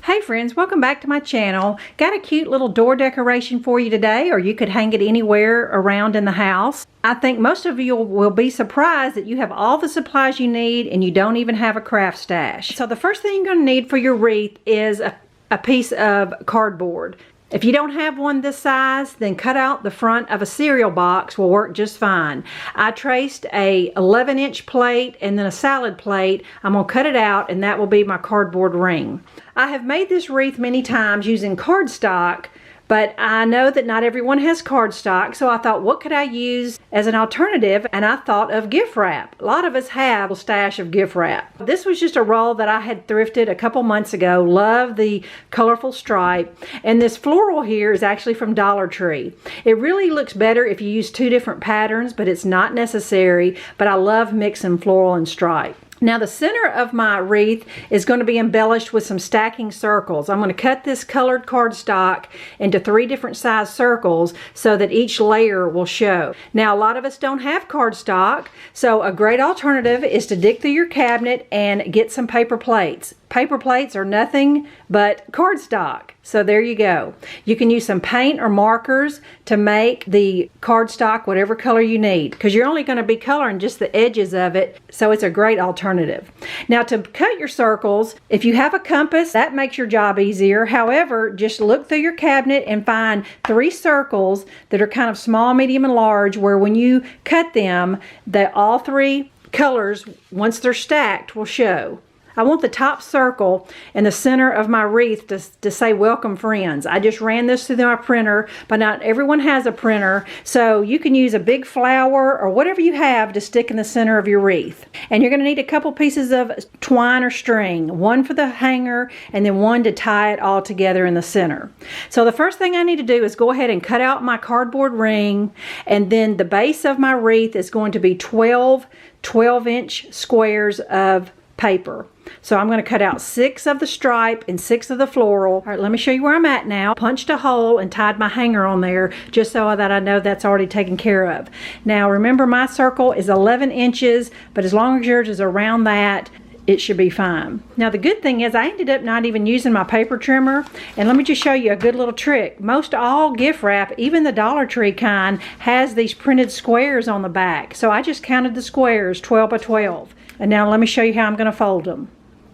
Hey friends, welcome back to my channel. Got a cute little door decoration for you today, or you could hang it anywhere around in the house. I think most of you will be surprised that you have all the supplies you need and you don't even have a craft stash. So the first thing you're going to need for your wreath is a piece of cardboard. If you don't have one this size, then cut out the front of a cereal box will work just fine. I traced a 11-inch plate and then a salad plate. I'm going to cut it out and that will be my cardboard ring. I have made this wreath many times using cardstock, but I know that not everyone has cardstock, so I thought, what could I use as an alternative? And I thought of gift wrap. A lot of us have a stash of gift wrap. This was just a roll that I had thrifted a couple months ago. Love the colorful stripe. And this floral here is actually from Dollar Tree. It really looks better if you use two different patterns, but it's not necessary. But I love mixing floral and stripe. Now the center of my wreath is going to be embellished with some stacking circles. I'm going to cut this colored cardstock into 3 different size circles so that each layer will show. Now a lot of us don't have cardstock, so a great alternative is to dig through your cabinet and get some paper plates. Paper plates are nothing but cardstock. So there you go. You can use some paint or markers to make the cardstock whatever color you need, because you're only going to be coloring just the edges of it, so it's a great alternative. Now to cut your circles, if you have a compass, that makes your job easier. However, just look through your cabinet and find 3 circles that are kind of small, medium, and large, where when you cut them, that all 3 colors, once they're stacked, will show. I want the top circle in the center of my wreath to say welcome friends. I just ran this through my printer, but not everyone has a printer, so you can use a big flower or whatever you have to stick in the center of your wreath. And you're going to need a couple pieces of twine or string, one for the hanger and then one to tie it all together in the center. So the first thing I need to do is go ahead and cut out my cardboard ring, and then the base of my wreath is going to be 12-inch squares of paper. So I'm going to cut out 6 of the stripe and 6 of the floral. All right, let me show you where I'm at now. Punched a hole and tied my hanger on there just so that I know that's already taken care of. Now remember, my circle is 11 inches, but as long as yours is around that, it should be fine. Now the good thing is I ended up not even using my paper trimmer, and let me just show you a good little trick. Most all gift wrap, even the Dollar Tree kind, has these printed squares on the back. So I just counted the squares, 12 by 12. And now let me show you how I'm going to fold them.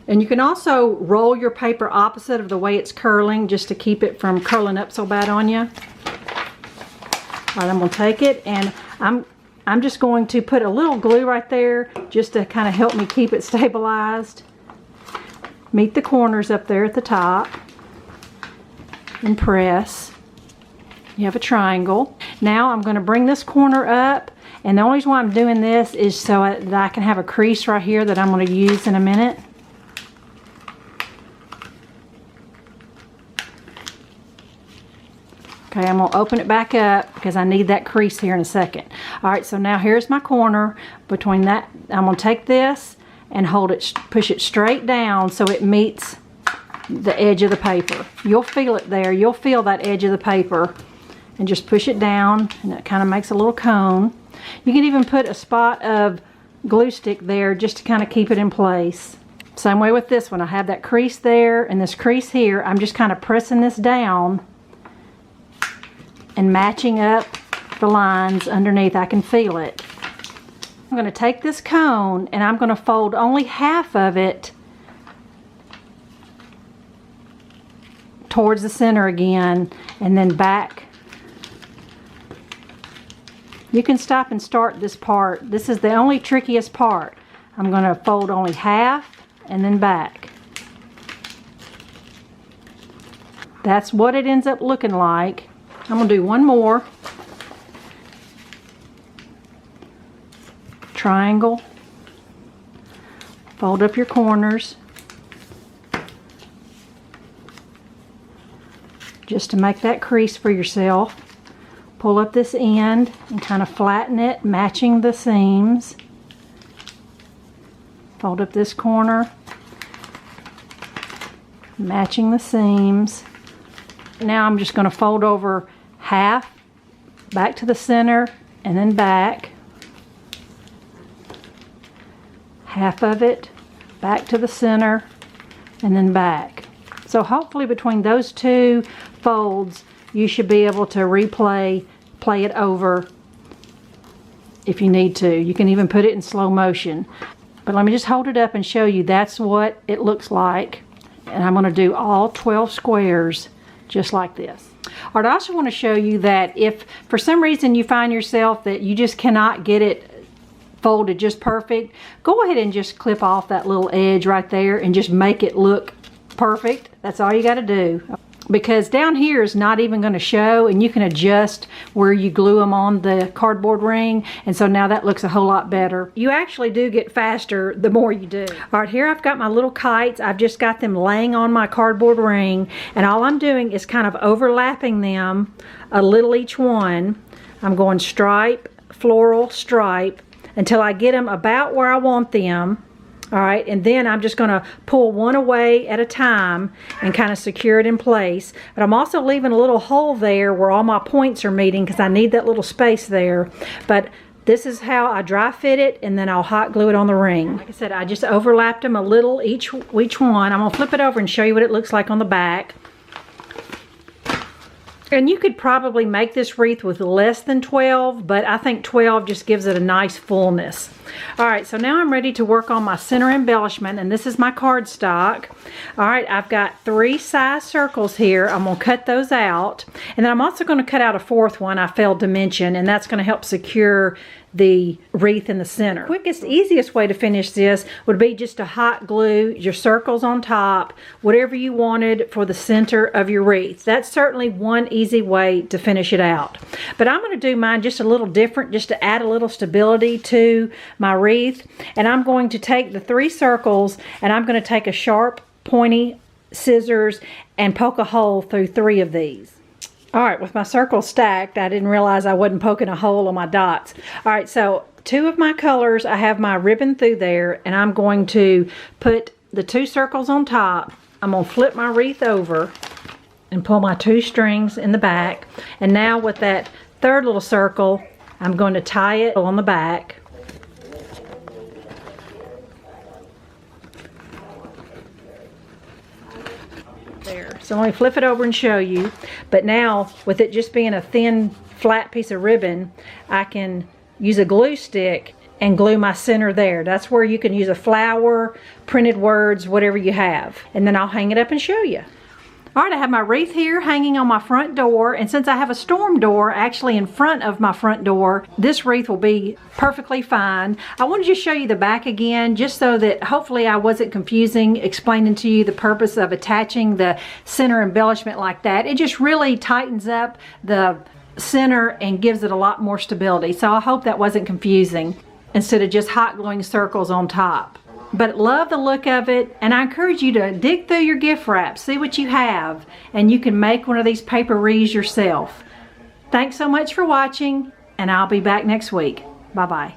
And you can also roll your paper opposite of the way it's curling, just to keep it from curling up so bad on you. All right, I'm going to take it, and I'm just going to put a little glue right there just to kind of help me keep it stabilized. Meet the corners up there at the top and press. You have a triangle. Now I'm going to bring this corner up, and the only reason why I'm doing this is so that I can have a crease right here that I'm going to use in a minute. Okay, I'm going to open it back up because I need that crease here in a second. Alright, so now here's my corner. Between that, I'm going to take this and hold it, push it straight down so it meets the edge of the paper. You'll feel it there. You'll feel that edge of the paper. And just push it down, and it kind of makes a little cone. You can even put a spot of glue stick there just to kind of keep it in place. Same way with this one. I have that crease there and this crease here. I'm just kind of pressing this down and matching up the lines underneath. I can feel it. I'm going to take this cone and I'm going to fold only half of it towards the center again, and then back. You can stop and start this part. This is the only trickiest part. I'm going to fold only half and then back. That's what it ends up looking like. I'm going to do one more. Triangle. Fold up your corners. Just to make that crease for yourself. Pull up this end and kind of flatten it, matching the seams. Fold up this corner, matching the seams. Now I'm just going to fold over half back to the center and then back. Half of it back to the center and then back. So hopefully between those two folds, you should be able to play it over if you need to. You can even put it in slow motion. But let me just hold it up and show you that's what it looks like. And I'm going to do all 12 squares just like this. All right, I also want to show you that if for some reason you find yourself that you just cannot get it folded just perfect, go ahead and just clip off that little edge right there and just make it look perfect. That's all you got to do. Because down here is not even going to show, and you can adjust where you glue them on the cardboard ring, and so now that looks a whole lot better. You actually do get faster the more you do. All right, here I've got my little kites. I've just got them laying on my cardboard ring, and all I'm doing is kind of overlapping them a little each one. I'm going stripe, floral, stripe, until I get them about where I want them. All right, and then I'm just going to pull one away at a time and kind of secure it in place. But I'm also leaving a little hole there where all my points are meeting because I need that little space there. But this is how I dry fit it, and then I'll hot glue it on the ring. Like I said, I just overlapped them a little each one. I'm going to flip it over and show you what it looks like on the back. And you could probably make this wreath with less than 12, but I think 12 just gives it a nice fullness. All right, so now I'm ready to work on my center embellishment, and this is my cardstock. All right, I've got 3 size circles here. I'm going to cut those out, and then I'm also going to cut out a 4th one I failed to mention, and that's going to help secure the wreath in the center. Quickest, easiest way to finish this would be just to hot glue your circles on top, whatever you wanted for the center of your wreath. That's certainly one easy way to finish it out. But I'm going to do mine just a little different, just to add a little stability to my wreath. And I'm going to take the 3 circles, and I'm going to take a sharp, pointy scissors and poke a hole through 3 of these. All right, with my circles stacked, I didn't realize I wasn't poking a hole on my dots. All right, so 2 of my colors, I have my ribbon through there, and I'm going to put the 2 circles on top. I'm going to flip my wreath over and pull my 2 strings in the back. And now with that 3rd little circle, I'm going to tie it on the back. There. So let me flip it over and show you. But now, with it just being a thin, flat piece of ribbon, I can use a glue stick and glue my center there. That's where you can use a flower, printed words, whatever you have. And then I'll hang it up and show you. All right, I have my wreath here hanging on my front door, and since I have a storm door actually in front of my front door, this wreath will be perfectly fine. I want to just show you the back again, just so that hopefully I wasn't confusing explaining to you the purpose of attaching the center embellishment like that. It just really tightens up the center and gives it a lot more stability. So I hope that wasn't confusing instead of just hot gluing circles on top. But love the look of it, and I encourage you to dig through your gift wrap, see what you have, and you can make one of these paper wreaths yourself. Thanks so much for watching, and I'll be back next week. Bye-bye.